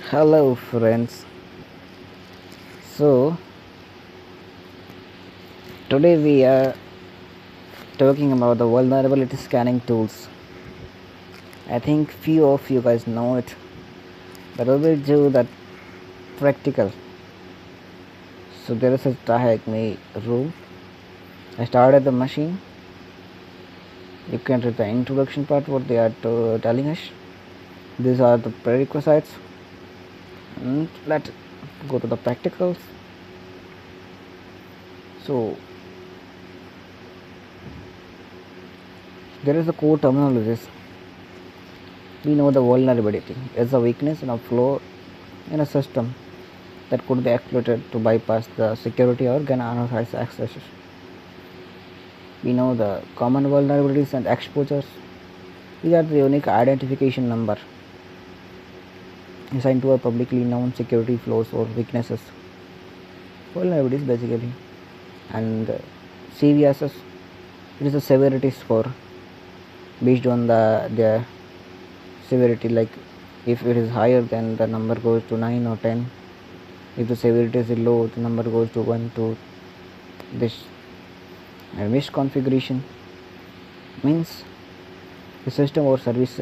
Hello friends. So today we are talking about the vulnerability scanning tools. I think few of you guys know it, but we will do that practical. So there is a tryhackme room. I started the machine. You can read the introduction part what they are telling us. These are the prerequisites. And let's go to the practicals. So there is a core terminology. We know the vulnerability is a weakness in a flow in a system that could be exploited to bypass the security or gain unauthorized access. We know the common vulnerabilities and exposures. These are the unique identification number assigned to a publicly known security flaws or weaknesses. Vulnerabilities basically, and CVSs. It is a severity score based on their severity. Like if it is higher, then the number goes to 9 or 10. If the severity is low, the number goes to 1 to this. And misconfiguration means the system or service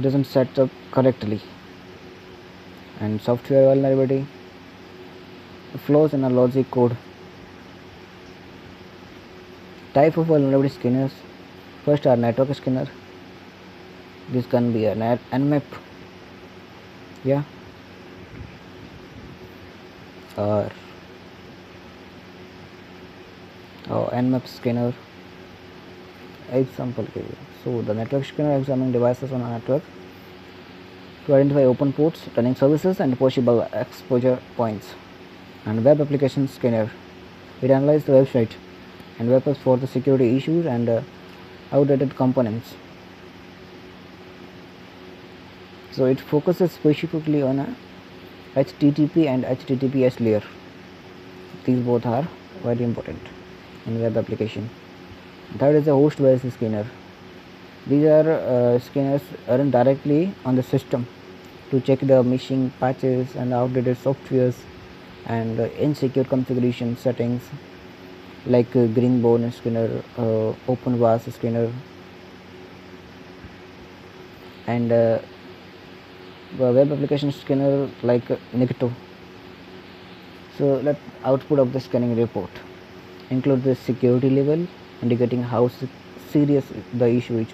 doesn't set up correctly. And software vulnerability, flaws in a logic code. Type of vulnerability scanners. First are network scanner. This can be an nmap, yeah, or nmap scanner. Example, so the network scanner examining devices on a network to identify open ports, running services, and possible exposure points. And web application scanner, it analyzes the website and web apps for the security issues and outdated components. So it focuses specifically on a HTTP and HTTPS layer. These both are very important in web application. Third is a host based scanner. These are scanners run directly on the system to check the missing patches and outdated softwares and insecure configuration settings, like greenbone scanner, OpenVAS scanner, and web application scanner like Nikto. So let output of the scanning report include the security level indicating how serious the issue is,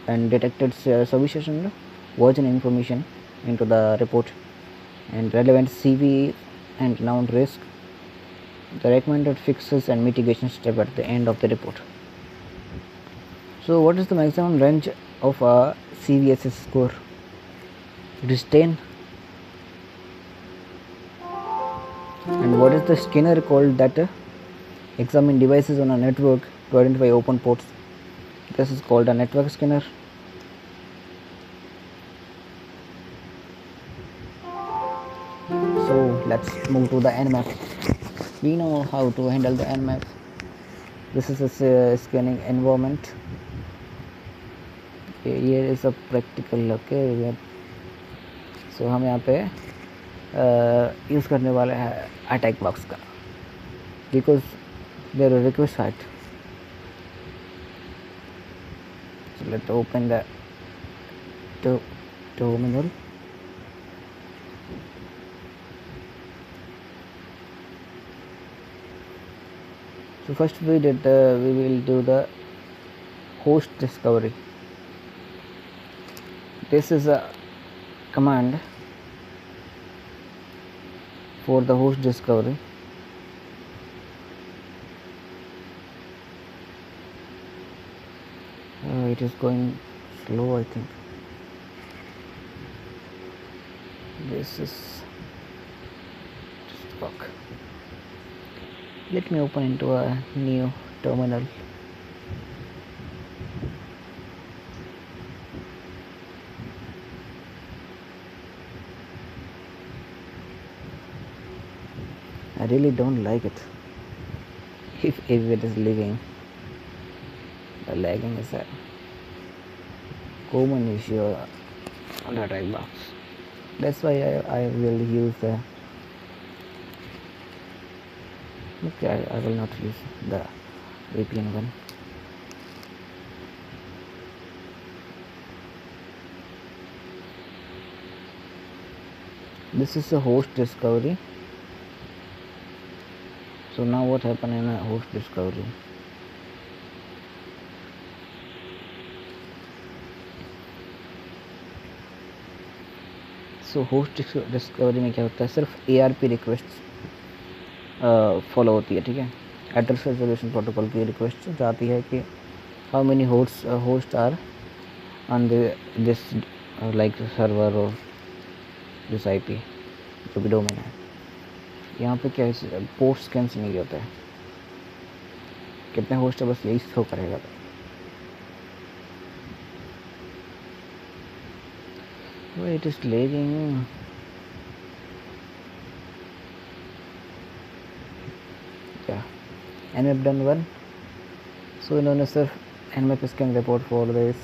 and detected services and version information into the report, and relevant CVE and known risk, the recommended fixes and mitigation step at the end of the report. So what is the maximum range of a CVSS score? It is 10. And what is the scanner called that examine devices on a network to identify open ports? This is called a network scanner. So let's move to the nmap. We know how to handle the nmap. This is a scanning environment. Here is a practical. Okay, so हम यहाँ पे use करने वाले हैं attack box का, because there are requisite. So let's open the terminal. So first we will do the host discovery. This is a command for the host discovery. It is going slow, I think. This is just fuck. Let me open into a new terminal. I really don't like it. If it is leaving, the lagging is a common issue on the attack box. That's why I will use the okay, I will not use the VPN one. This is a host discovery. So now what happened in a host discovery? So host discovery में क्या होता है, सिर्फ ARP request follow होती है, ठीक है। Address resolution protocol की रिक्वेस्ट जाती है कि how many host are on this like server और दिस IP जो भी डोमेन है। यहाँ पे क्या है, पोर्ट स्कैन नहीं होता है, कितने होस्ट है बस यही शो करेगा। It is lagging. Yeah, nmap done one. So इन्होंने सिर्फ nmap scan report for this.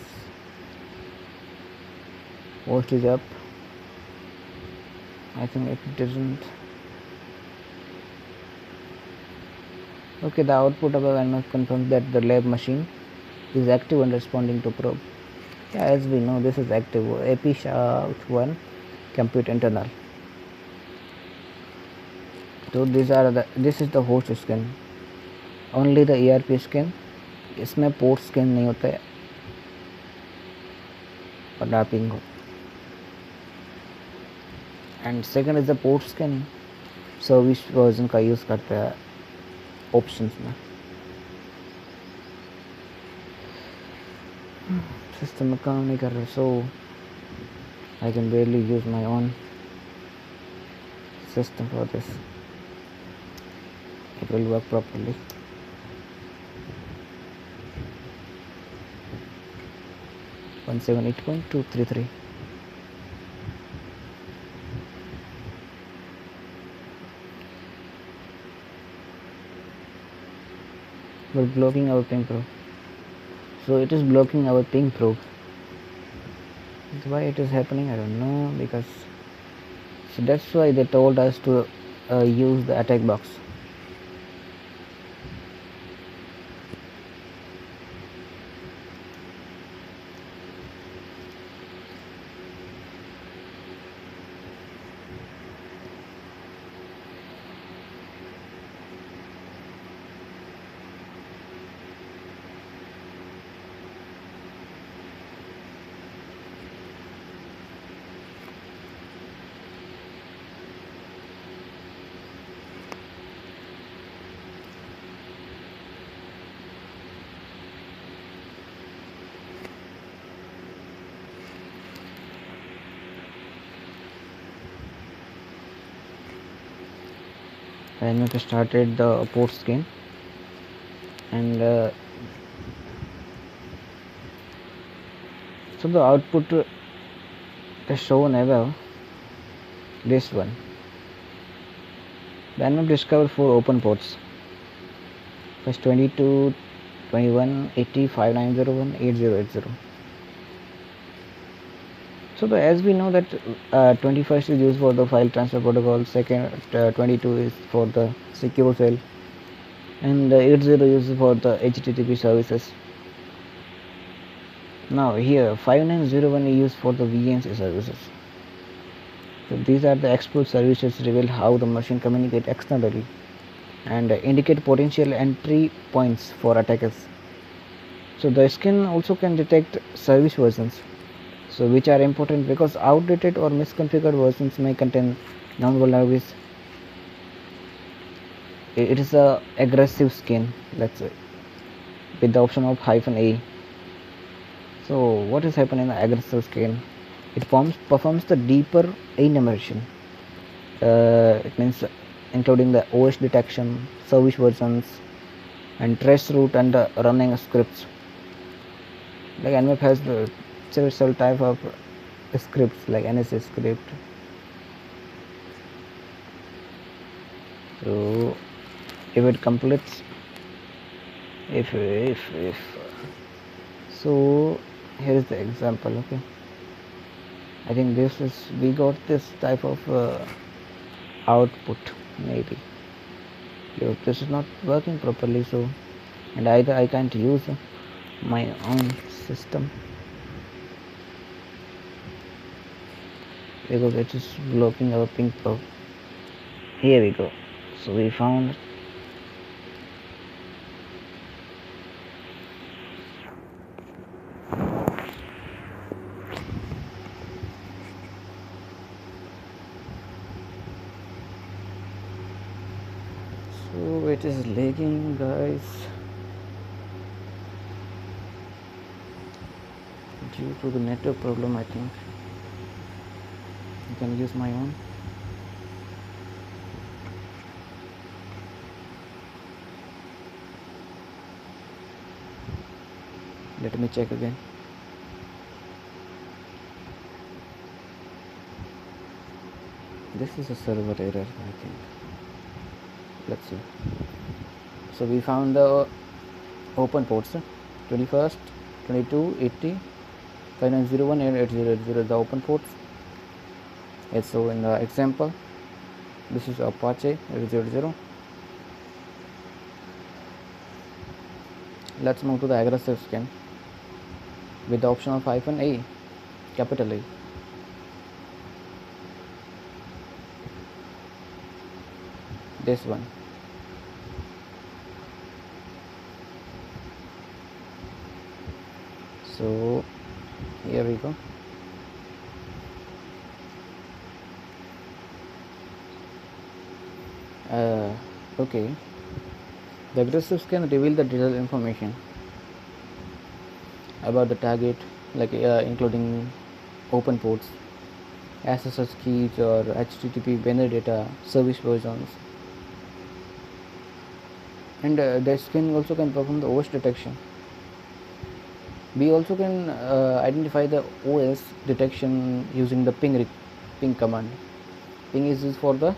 Host is up. I think it didn't. Okay, the output above nmap confirms that the lab machine is active and responding to probe. Yeah, as we know, this is active. AP SHA-1 compute internal. So this is the host scan. Only the ARP scan. इसमें port scan नहीं होता है और mapping हो। And second is the port scanning, service version का use करता है options में। सिस्टम में काम नहीं कर रहा, so I can barely use my own system for this. It will work properly. One 178.233. We're blocking our ping probe. So it is blocking our ping probe. Why it is happening, I don't know, because so that's why they told us to use the attack box. And we started the port scan, and so the output is shown above. This one. The nmap discovered 4 open ports. First 22, 21, 80, 5901, 8080. So as we know that 21st is used for the file transfer protocol, second 22 is for the secure cell, and 80 is for the HTTP services. Now here 5901 is used for the VNC services. So these are the export services reveal how the machine communicate externally and indicate potential entry points for attackers. So the scan also can detect service versions, so which are important because outdated or misconfigured versions may contain known vulnerabilities. It is a aggressive scan, let's say, with the option of -A. So what is happening in the aggressive scan? It performs the deeper enumeration. It means including the OS detection, service versions, and trace route and running scripts. Like nmap has the several type of scripts like NSA script. So if it completes, if so here is the example. Okay, I think we got this type of output maybe. This is not working properly, so, and either I can't use my own system because it is blocking our ping pong. Here we go. So we found so it is lagging, guys, due to the network problem. I think I can use my own. Let me check again. This is a server error, I think. Let's see. So we found the open ports 21st, 22, 80, 5901 and 8080, the open ports. It's so in the example, this is Apache 8080. Let's move to the aggressive scan with the option of -A, capital A. This one. So here we go. Okay, the aggressive scan reveal the detailed information about the target, like including open ports, SSH keys or HTTP binary data, service versions, and the scan also can perform the OS detection. We also can identify the OS detection using the ping command. Ping is used for the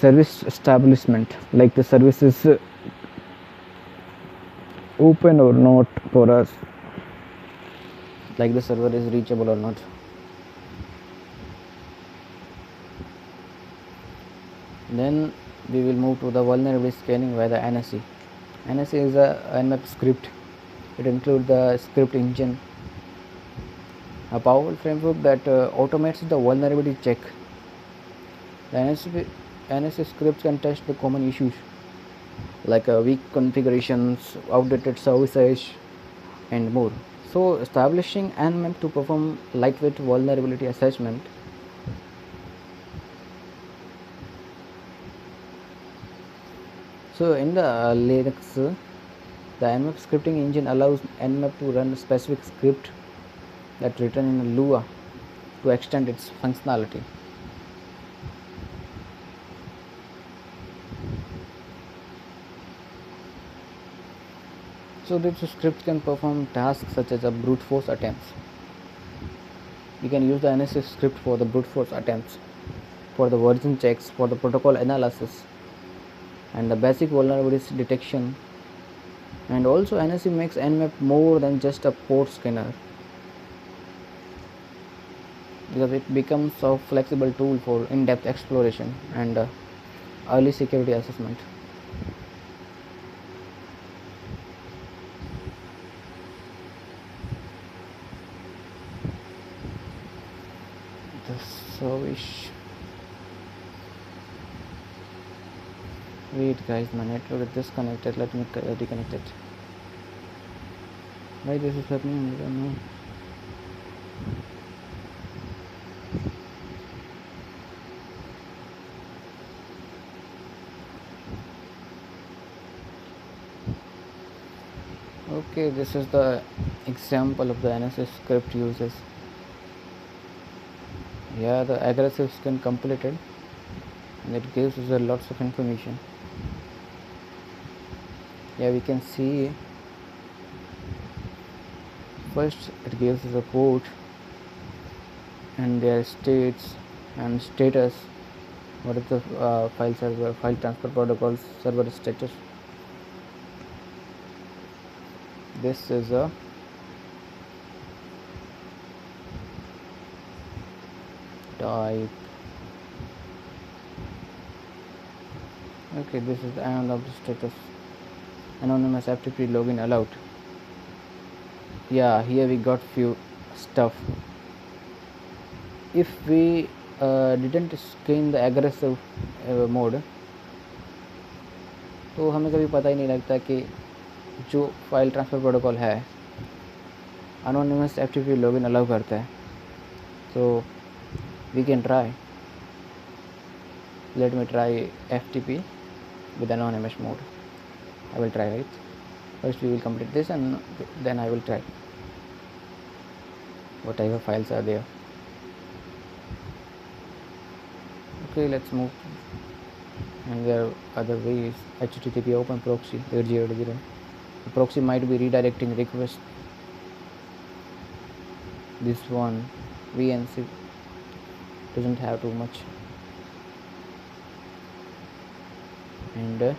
service establishment, like the service is open or not for us, like the server is reachable or not. Then we will move to the vulnerability scanning via the NSE. NSE is a Nmap script. It includes the script engine, a powerful framework that automates the vulnerability check. The NSE scripts can test the common issues like weak configurations, outdated services, and more. So establishing Nmap to perform lightweight vulnerability assessment. So in the Linux, the Nmap scripting engine allows Nmap to run a specific script that written in Lua to extend its functionality. So this script can perform tasks such as a brute force attempts. You can use the NSE script for the brute force attempts, for the version checks, for the protocol analysis, and the basic vulnerability detection. And also NSE makes Nmap more than just a port scanner, because it becomes a flexible tool for in-depth exploration and early security assessment. The service. Wait guys, my network is disconnected. Let me reconnect it. Why this is happening, I don't know. Okay, this is the example of the NSE script uses. Yeah, the aggressive scan completed, and it gives us lots of information. Yeah, we can see first it gives us a port and their states and status. What is the file transfer protocol server status? This is a type. Okay, this is the end of the status. Anonymous FTP login allowed. Yeah, here we got few stuff. If we didn't screen the aggressive mode, तो हमें कभी पता ही नहीं लगता कि जो file transfer protocol है anonymous FTP login allow करता है. So we can try. Let me try FTP with anonymous mode. I will try it. First we will complete this and then I will try what type of files are there. Okay, let's move. And there are other ways. HTTP open proxy 8080. The proxy might be redirecting request. This one VNC doesn't have too much. And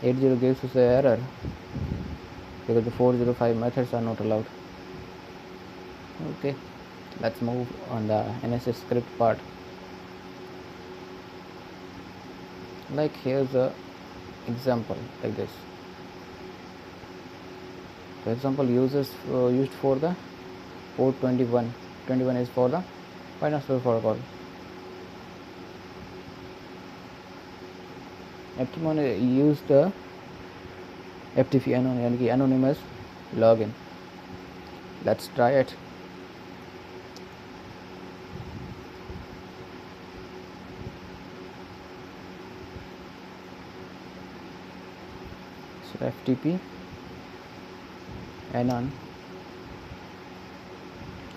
80 gives us an error because the 405 methods are not allowed. Okay, let's move on the NSS script part. Like here's a example like this. For example, users used for the port 21. 21 is for the file transfer protocol. FTP use the FTP anonymous login. Let's try it. So FTP anon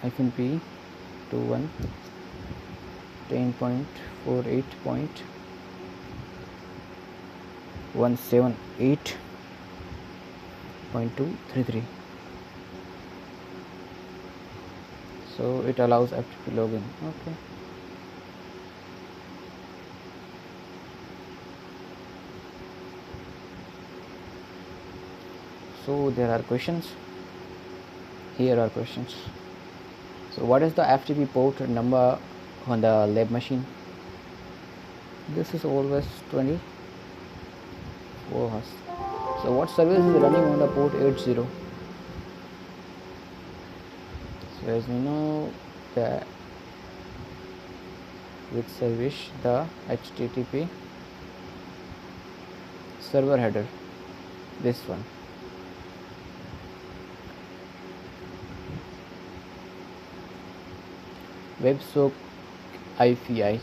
-p 21 10.48.178.233. So it allows FTP login. Okay. So there are questions. Here are questions. So what is the FTP port number on the lab machine? This is always 24 hours. So what service is running on the port 80? So as we know that which service, the HTTP server header, this one. WebSock IFI.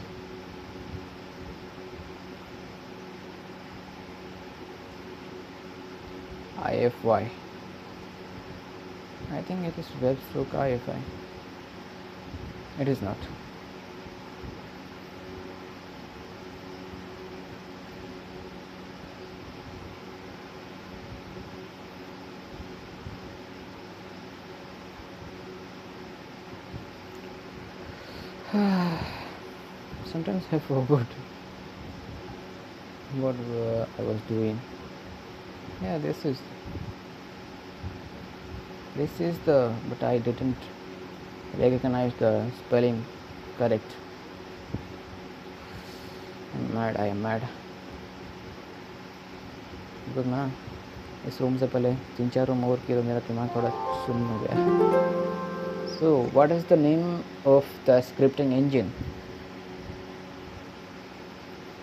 IFY. I think it is WebSock IFI. It is not. Sometimes I forgot what I was doing. Yeah, this is the, but I didn't recognize the spelling correct. I am mad because ना इस room से पहले 3-4 room और किया तो मेरा दिमाग थोड़ा सुन्न हो गया. So what is the name of the scripting engine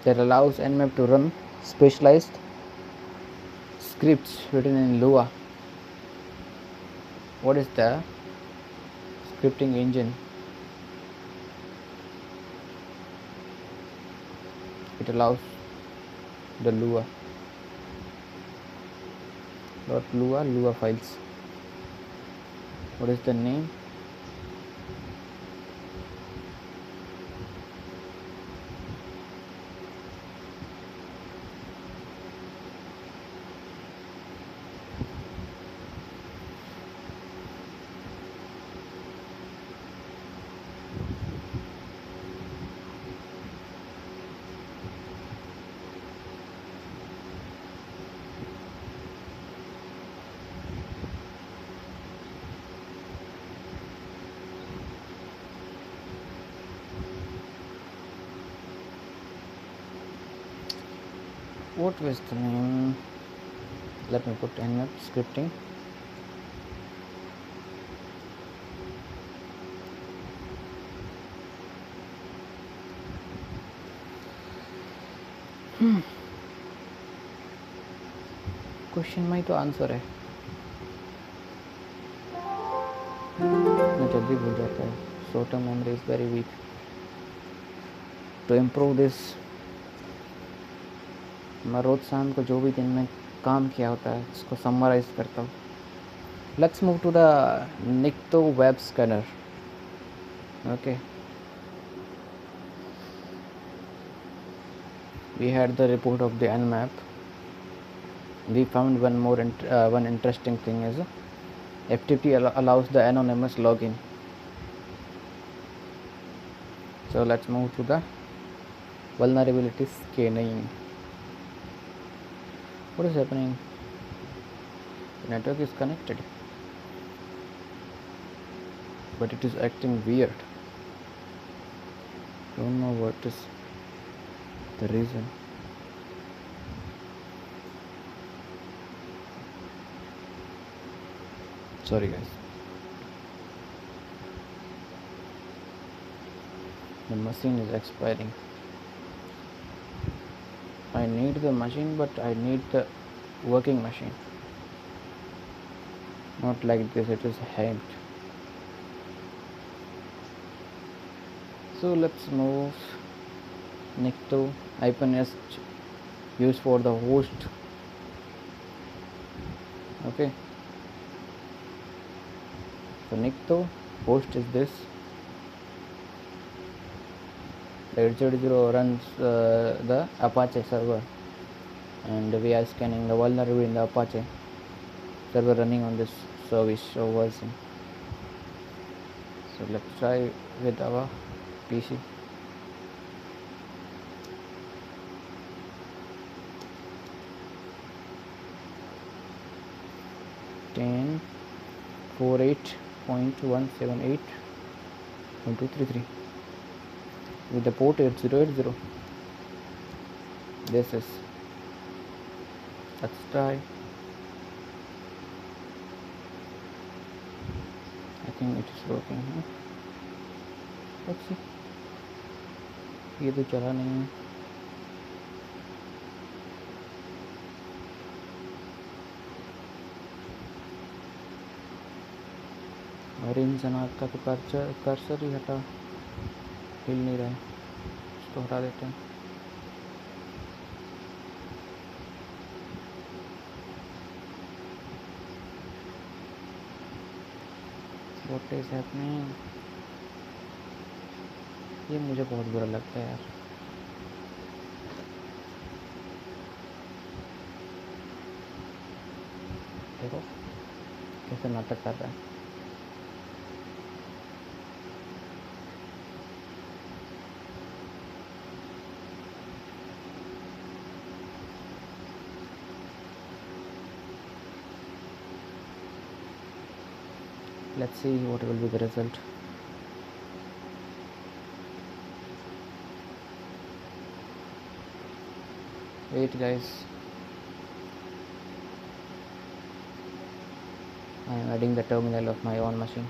that allows Nmap to run specialized scripts written in Lua? What is the scripting engine? It allows the Lua files. What is the name? What was the name? Let me put in scripting. Question में ही तो answer है, मैं जल्दी भूल जाता है. Short term memory is very weak. To improve this, मैं रोज शाम को जो भी दिन में काम किया होता है इसको समराइज करता हूँ. Let's move to the Nikto web scanner. Okay, we had the report of the nmap. We found one interesting thing is FTP allows the anonymous login. So let's move to the vulnerability scanning. What is happening? The network is connected, but it is acting weird. Don't know what is the reason. Sorry guys. The machine is expiring. I need the machine, but I need the working machine. Not like this, it is hanged. So let's move. Nikto IPNS used for the host. Okay. So Nikto host is this. The 800 runs the Apache server, and we are scanning the vulnerability in the Apache server running on this service or version. So let's try with our PC. Ten 48.178.233 with the port 8080. This is, let's try. I think it is working. Let's see. ये तो चला नहीं है. और इन जनाब का तो cursor ही हटा, हिल नहीं रहा है. इसको हटा देते हैं. What is happening? ये मुझे बहुत बुरा लगता है यार. देखो कैसे नाटक कर रहा है. Let's see what will be the result. Wait guys, I am adding the terminal of my own machine.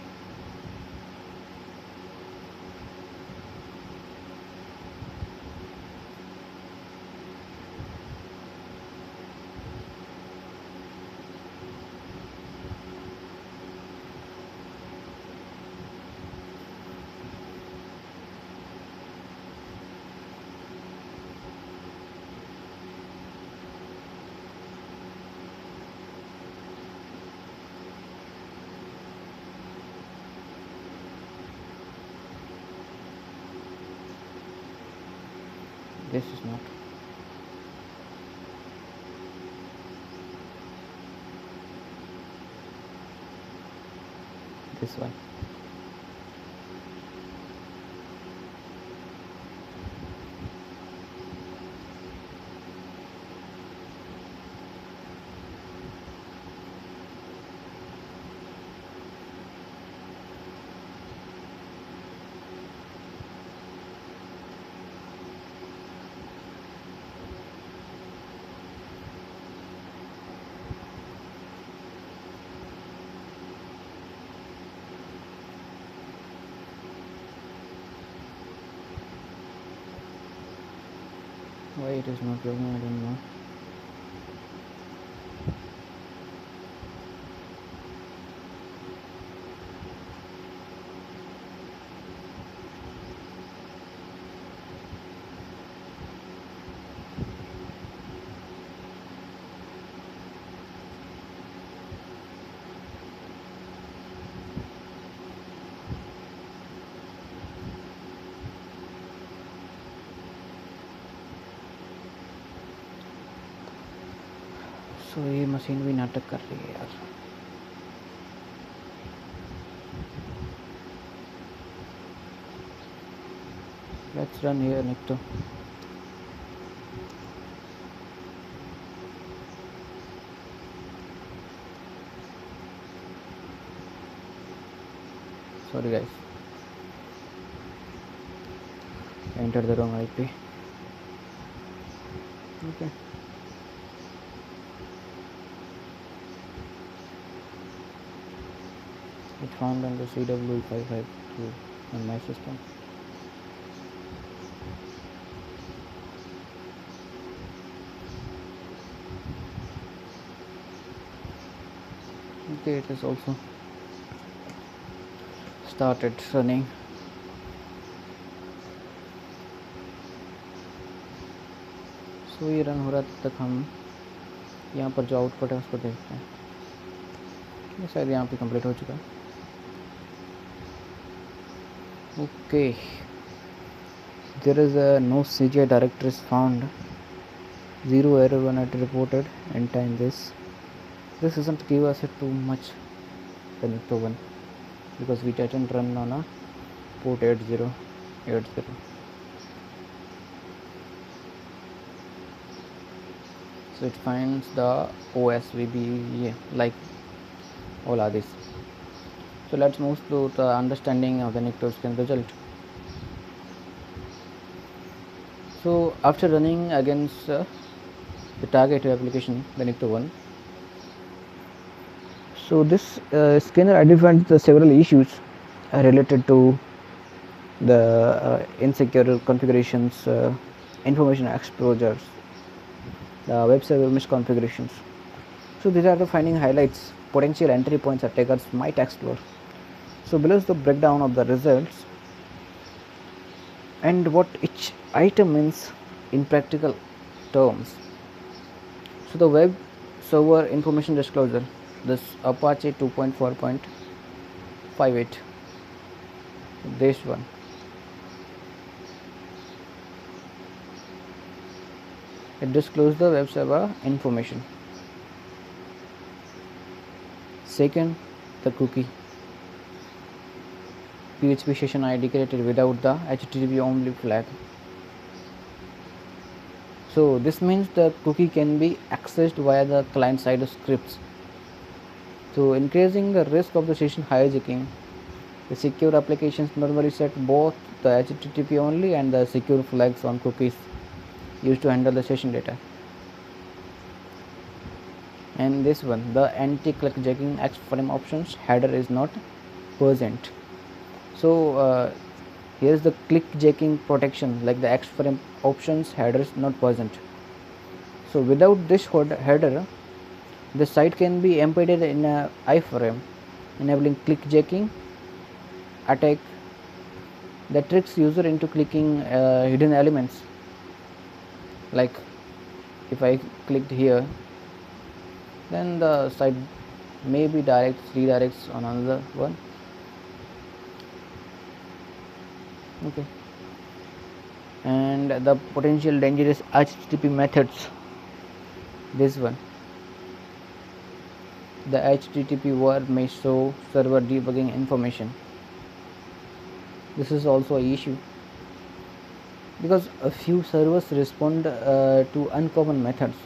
This is not. This one. Why it is not logging, I don't know. So ये machine भी नाटक कर रही है यार. Let's run here, Nikto. Sorry guys, I entered the wrong IP. Okay. It found on the CW552 on my system. Okay, it is also started running. सो ये run हो रहा तब तक हम यहाँ पर जो आउटपुट है उसको देखते हैं. ये शायद यहाँ पे कंप्लीट हो चुका है. Okay, there is a no CGI directory is found. 0 error when it reported in time. This doesn't give us too much Connector 1 because we didn't run on a port 8080. So it finds the OSVB like all others. So let's move to the understanding of the Nectar scan result. So after running against the target application, the Nectar 1, so this scanner identified the several issues related to the insecure configurations, information exposures, the web server misconfigurations. So these are the finding highlights, potential entry points attackers might explore. So below is the breakdown of the results and what each item means in practical terms. So the web server information disclosure, this Apache 2.4.58, this one. It disclosed the web server information. Second, the cookie. PHP session ID created without the HTTP only flag. So this means the cookie can be accessed via the client side scripts. So increasing the risk of the session hijacking, the secure applications normally set both the HTTP only and the secure flags on cookies used to handle the session data. And this one, the anti-click jacking X-frame options header is not present. So here's the click jacking protection, like the X-frame options header is not present. So without this header, the site can be embedded in a iframe, enabling click jacking attack that tricks user into clicking hidden elements. Like if I clicked here, then the site may be redirects on another one. Okay, and the potential dangerous HTTP methods, this one, the HTTP word may show server debugging information. This is also an issue because a few servers respond to uncommon methods,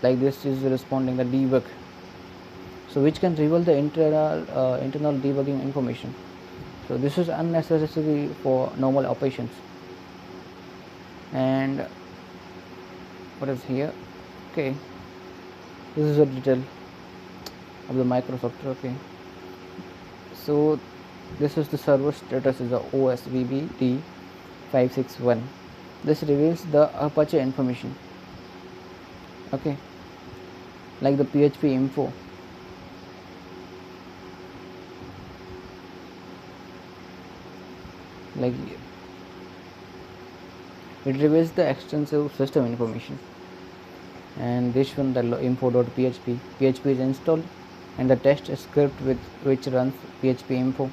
like this is responding the debug, so which can reveal the internal debugging information. So this is unnecessary for normal operations. And what is here? Okay, this is a detail of the Microsoft. Okay, so this is the server status is the OSVB D561. This reveals the aperture information. Okay, like the PHP info. Like it reveals the extensive system information. And this one, the info.php. PHP is installed, and the test script with which runs PHP info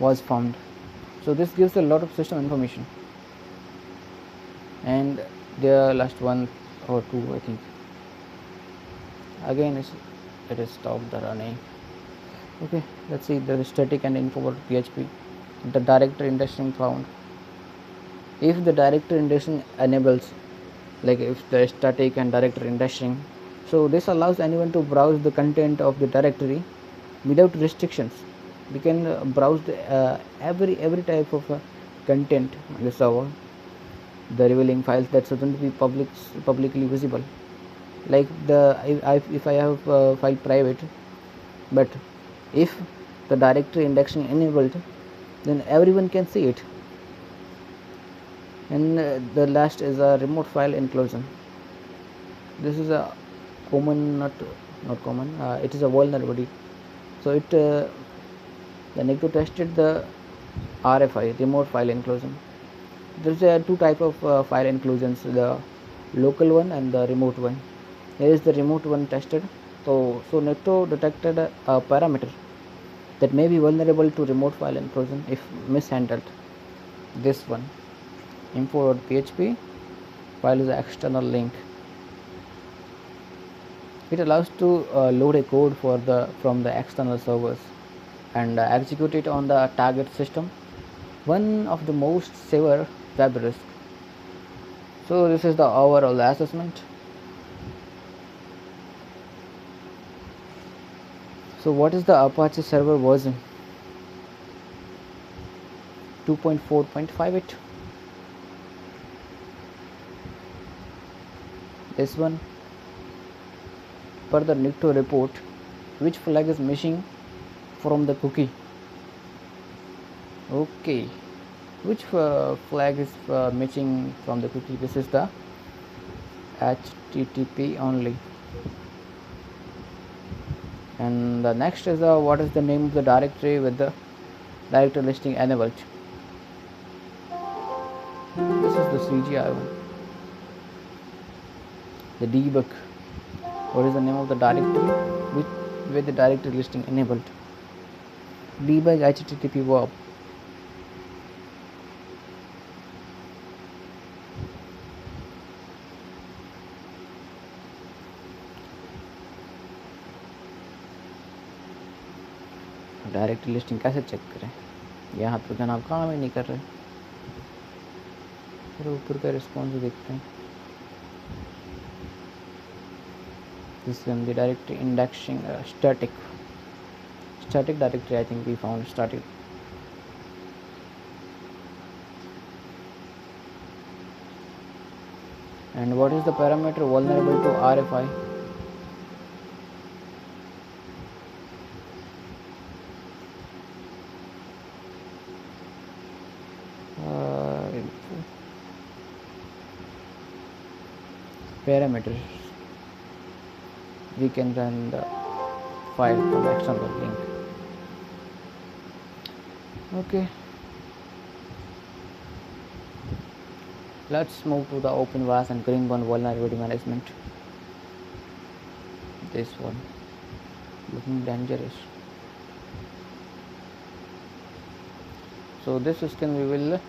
was found. So this gives a lot of system information. And the last one or two, I think. Again, it is stopped the running. Okay, let's see the static and info.php. The directory indexing found. If the directory indexing enables, like if the static and directory indexing, so this allows anyone to browse the content of the directory without restrictions. We can browse every type of content on the server, the revealing files that shouldn't be publicly visible. Like if I have file private, but if the directory indexing enabled, then everyone can see it. And the last is a remote file inclusion. This is a common, not common, it is a vulnerability. So it the Nicto tested the RFI, remote file inclusion. There's two type of file inclusions, the local one and the remote one. Here is the remote one tested. So Nicto detected a parameter that may be vulnerable to remote file inclusion if mishandled. This one, info.php file is an external link. It allows to load a code from the external servers and execute it on the target system, one of the most severe web risks. So this is the overall assessment. So what is the Apache server version? 2.4.58. This one, per the Nicto report, which flag is missing from the cookie? Okay, which flag is missing from the cookie? This is the HTTP only. And the next is what is the name of the directory with the directory listing enabled? This is the CGI one. The debug. What is the name of the directory with the directory listing enabled? Debug HTTP verb. Directory listing कैसे check करें? यहाँ तो जनाब काम ही नहीं कर रहे। फिर ऊपर का रिस्पॉन्स देखते हैं। This is the directory indexing static directory. I think we found static. And what is the parameter vulnerable to RFI? Parameters. We can run the file from external link. Okay, let's move to the OpenVAS and Greenbone vulnerability management. This one looking dangerous. So this system we will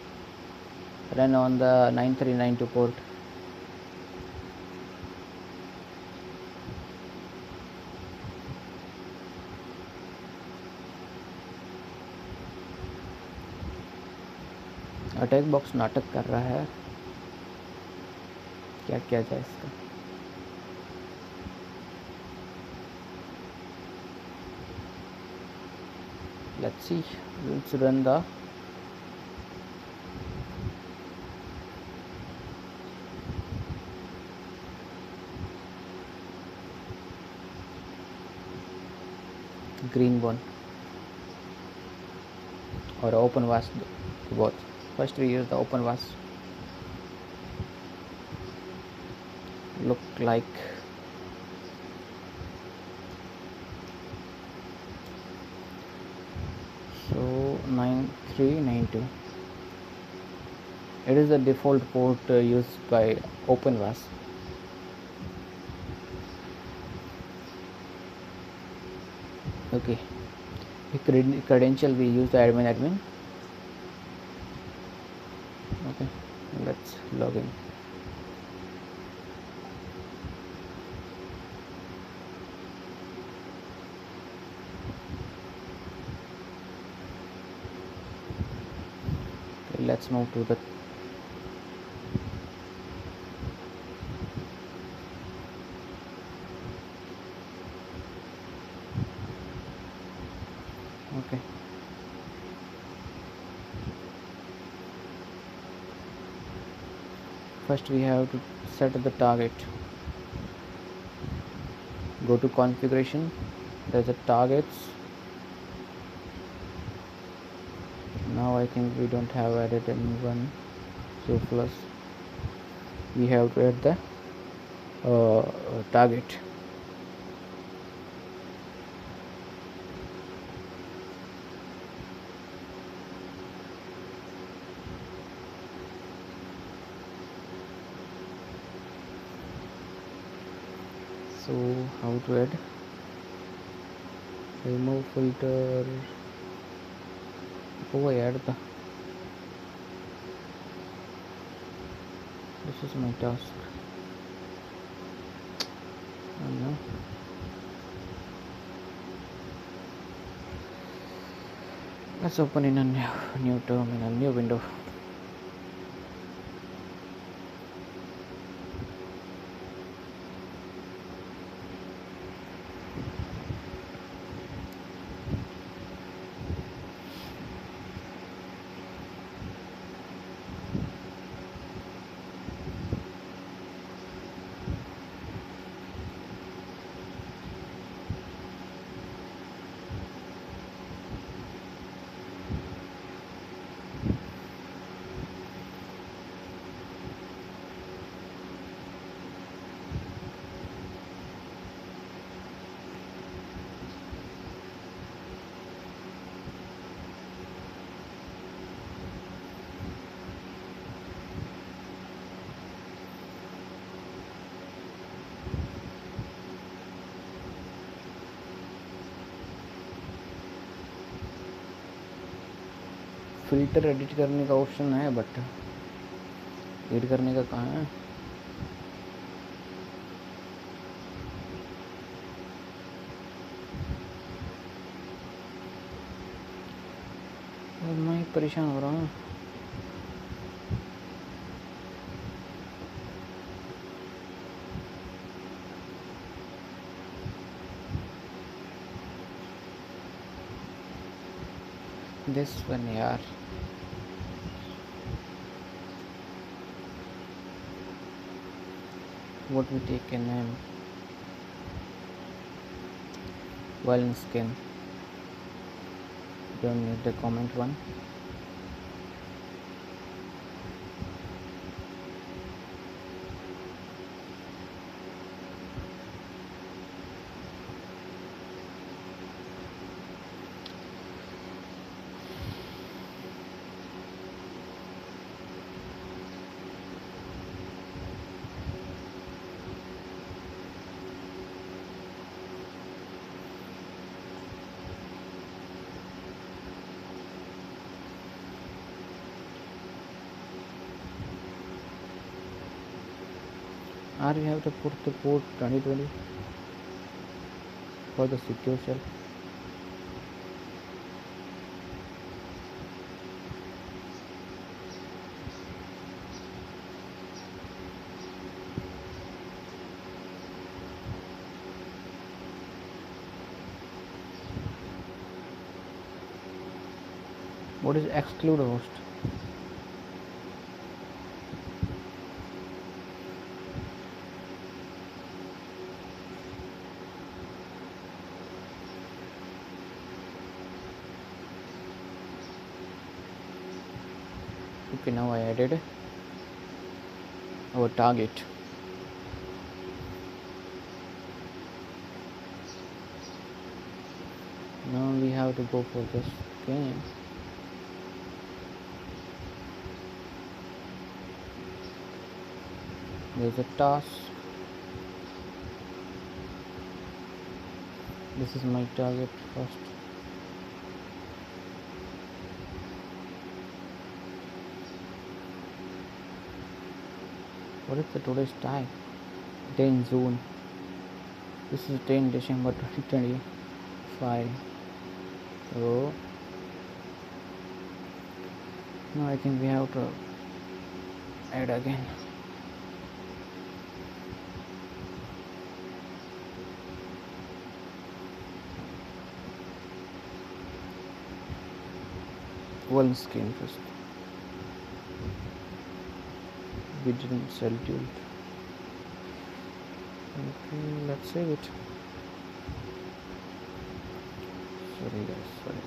run on the 9392 port. Attack box नाटक कर रहा है, क्या किया जाए इसका? Let's see. Let's run the Greenbone or OpenVAS both. First we use the OpenVAS. look like. So 9392, it is the default port used by OpenVAS. Okay, the credential we use the admin. Okay, let's log in. Okay, let's move to the okay. First we have to set the target. Go to configuration, there's a targets. Now I think we don't have added anyone, so plus we have to add the target. So how to add? Remove filter. Oh, I add the. This is my task. Oh no. Let's open in a new terminal, new window. Filter edit करने का option है, but add करने का कहाँ है? मैं परेशान हो रहा हूँ. This one यार. What we take a name? Violin skin. Don't need the comment one. Or we have to put the port 2020 for the secure shell. What is exclude host? Okay, now I added our target. Now we have to go for this game. There's a task. This is my target first. What is the today's time? 10 June. This is 10 December 2025. So now I think we have to add again. One screen first. We didn't schedule it. Okay, let's save it. Sorry guys, sorry.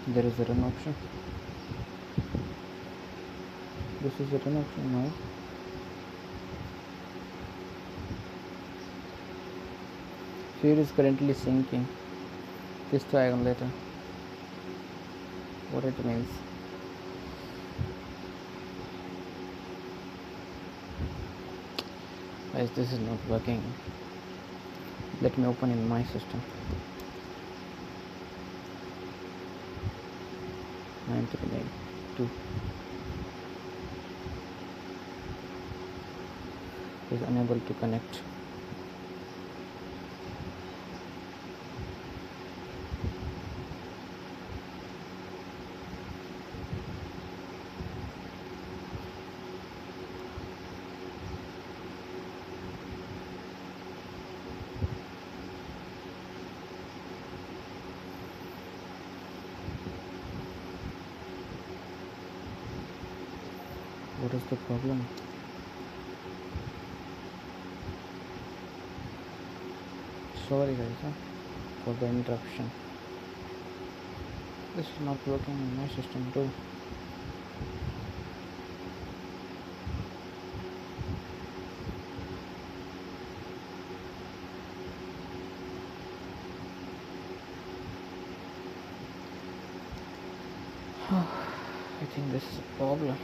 There is a run option. This is a run option now. Feed is currently syncing. Please try again later. What it means. Guys, this is not working. Let me open in my system. 9392 is unable to connect. What is the problem? Sorry guys for the interruption. This is not working in my system too. I think this is a problem.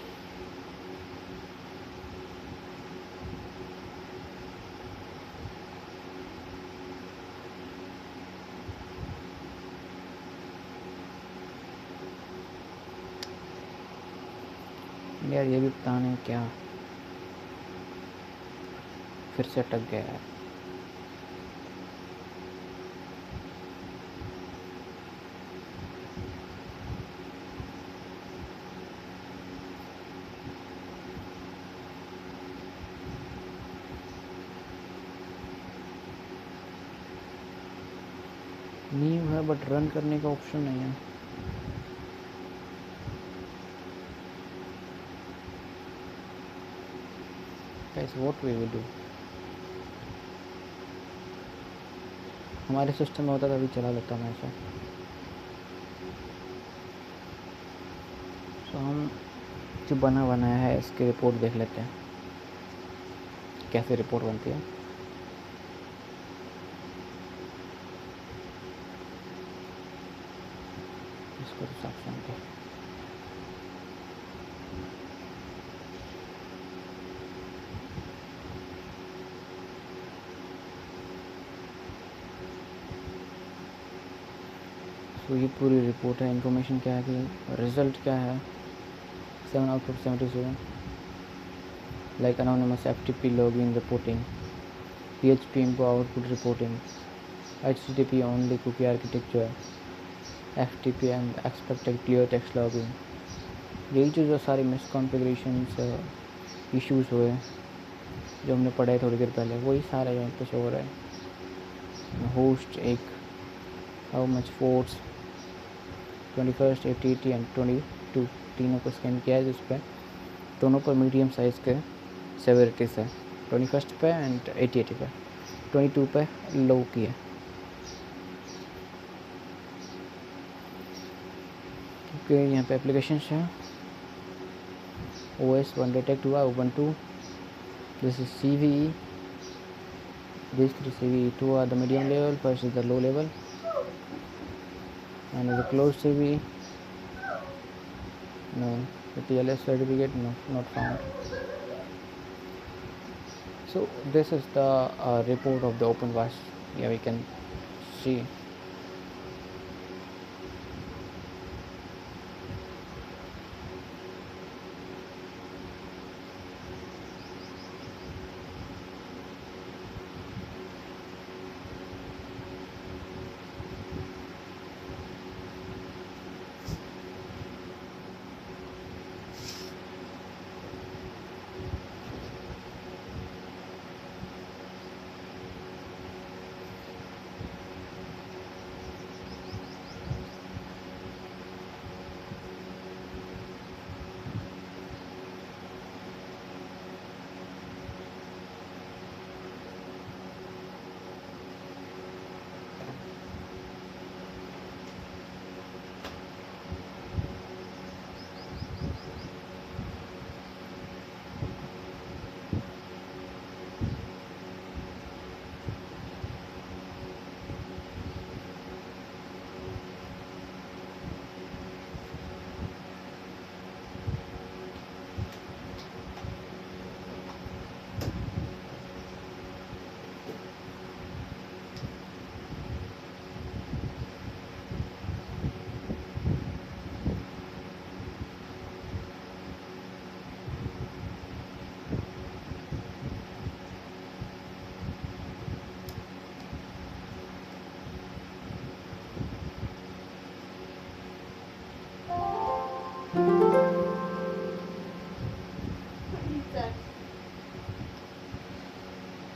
यार ये भी पता नहीं क्या फिर से अटक गया है। न्यू है बट रन करने का ऑप्शन नहीं है। Guys, what we will do? हमारे सिस्टम में होता तो अभी चला लेता मैं ऐसा। तो हम जो बनाया है इसकी रिपोर्ट देख लेते हैं कैसे रिपोर्ट बनती है। इसको तो साफ समझते हैं। तो ये पूरी रिपोर्ट है। इन्फॉर्मेशन क्या है कि रिज़ल्ट क्या है 7 out of 77 like anonymous FTP login reporting, PHP info output reporting, HTTP only cookie architecture, FTP and expected clear text login। यही जो सारी मिसकॉन्फ़िगरेशंस इश्यूज़ हुए जो हमने पढ़े थोड़ी देर पहले वही सारे यहाँ पे शो हो रहा है। होस्ट एक how much forts 21st 80 and 22 तीनों को स्कैन किया है जिस पर दोनों पर मीडियम साइज़ के सेवेरिटीज़ है। 21st पे एंड 80 पे 22 पे लो की है। ओके यहाँ पे एप्लीकेशन है OS 1 डिटेक्ट हुआ, Ubuntu This is CVE. These three CVE, two are the medium level, first is the low level, and is a closed CVE. No, the TLS certificate, no, not found. So this is the report of the open wash. Yeah, we can see.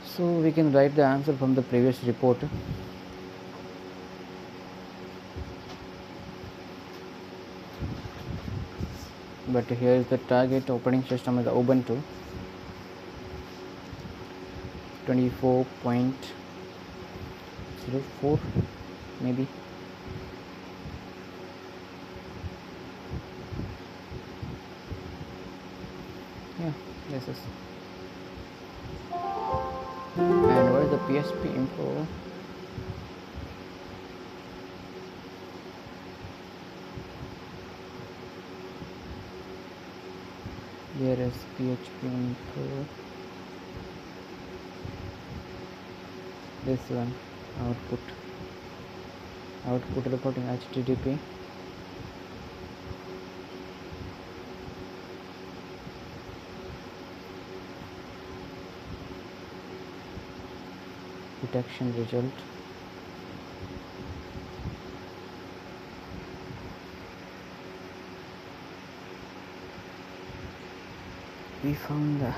So we can write the answer from the previous report. But here is the target operating system is the Ubuntu 24.04 maybe. Yeah, this is. And what is the PSP info? Here is PHP info. This one, output reporting HTTP. Detection result. We found the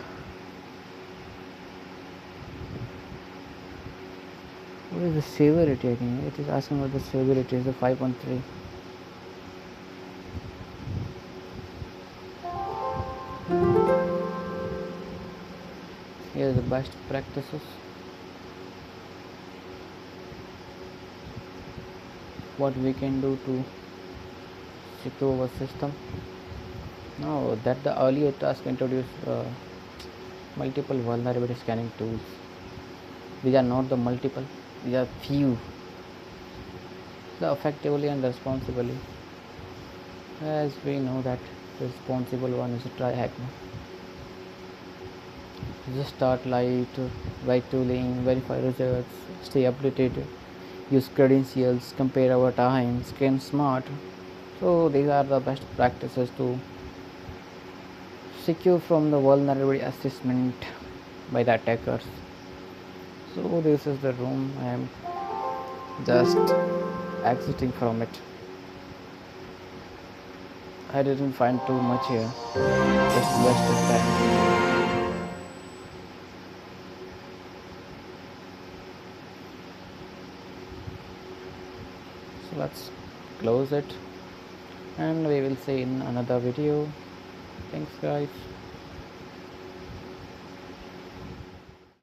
what is the severity? I think it is asking what the severity is. The 5.3. Here are the best practices. What we can do to secure our system. Now that the earlier task introduced multiple vulnerability scanning tools. These are not the multiple, these are few. So effectively and responsibly. As we know that the responsible one is tryhackme. Just start light, write tooling, verify results, stay updated, use credentials, compare over time, scan smart. So these are the best practices to secure from the vulnerability assessment by the attackers. So this is the room. I am just exiting from it. I didn't find too much here, just wasted time. So let's close it and we will see in another video. Thanks guys.